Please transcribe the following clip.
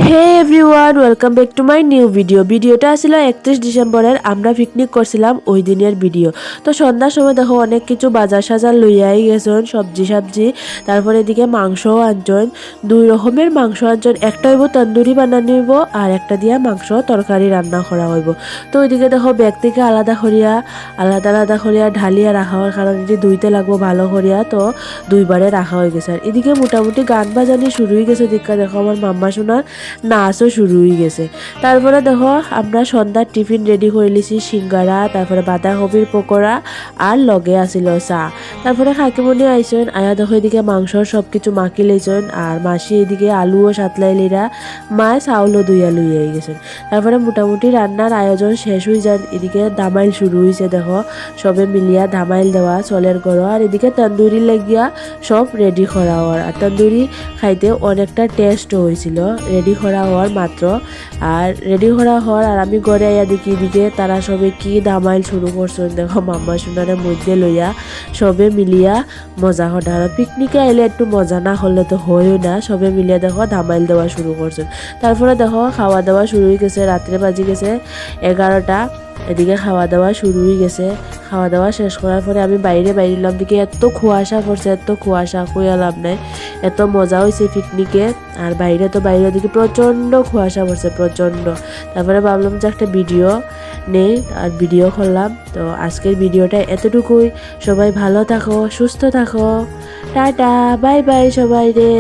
Hey everyone, welcome back to my new ভিডিওটা ছিল 31 ডিসেম্বরের আমরা পিকনিক করছিলাম ওই দিনের ভিডিও। তো সন্ধ্যার সময় দেখো অনেক কিছু বাজার সাজার লইয়াই গেছেন, সবজি তারপরে এদিকে মাংসও আনছেন। দুই রকমের মাংস আনছেন, একটা হইব তন্দুরি বানানো হইব আর একটা দিয়া মাংস তরকারি রান্না করা হইব। তো ওইদিকে দেখো ব্যাগ থেকে আলাদা করিয়া ঢালিয়া রাখা হওয়ার কারণ এটি ধুইতে লাগবো ভালো করিয়া, তো দুইবারে রাখা হয়ে গেছে। আর এদিকে মোটামুটি গান বাজানি শুরু হয়ে গেছে, দেখা দেখো আমার মাম্মা শোনার নাচও শুরু হয়ে গেছে। তারপরে দেখো আমরা সন্ধ্যার টিফিন রেডি করে লিছি, সিঙ্গারা, তারপরে বাঁধাকপির পকোড়া আর লগে আসিল চা। তারপরে খাকিমণি আইসেন, আয়া দেখো এদিকে মাংসর সব কিছু মাখি লইছেন আর মাসি এদিকে আলুও সাতলাই লিরা, মায় চাউলও দুইয়া লইয়াই গেছেন। তারপরে মোটামুটি রান্নার আয়োজন শেষ হয়ে যায়। এদিকে দামাইল শুরু হয়েছে, দেখো সবে মিলিয়া দামাইল দেওয়া চলের গড়। আর এদিকে তন্দুরি লাগিয়া সব রেডি করা হওয়ার, আর তন্দুরি খাইতে অনেকটা টেস্টও হয়েছিল রেডি করা হওয়ার মাত্র। আর রেডি করা হওয়ার আর আমি গড়ে আইয়া দেখি এদিকে তারা সবে কি দামাইল শুরু করছেন, দেখো মাম্মা সোনারের মধ্যে লইয়া সবে মিলিয়া মজা করা। আর পিকনিকে আইলে একটু মজা না হলে তো হয়ও না, সবে মিলিয়া দেখো দামাইল দেওয়া শুরু করছেন। তারপরে দেখো খাওয়া দাওয়া শুরু হয়ে গেছে, রাত্রে বাজি গেছে 11টা। এদিকে খাওয়া দাওয়া শুরু হয়ে গেছে। খাওয়া দাওয়া শেষ করার পরে আমি বাইরে বাইরেলাম, দিকে এত কুয়াশা পড়ছে, এত কুয়াশা কইয়া লাভ নাই, এত মজা হয়েছে পিকনিকে। আর বাইরে দিকে প্রচণ্ড কুয়াশা পড়ছে, প্রচণ্ড। তারপরে ভাবলাম যে একটা ভিডিও নেই, আর ভিডিও করলাম। তো আজকের ভিডিওটা এতটুকুই। সবাই ভালো থাকো, সুস্থ থাকো, টাটা, বাই বাই সবাই রে।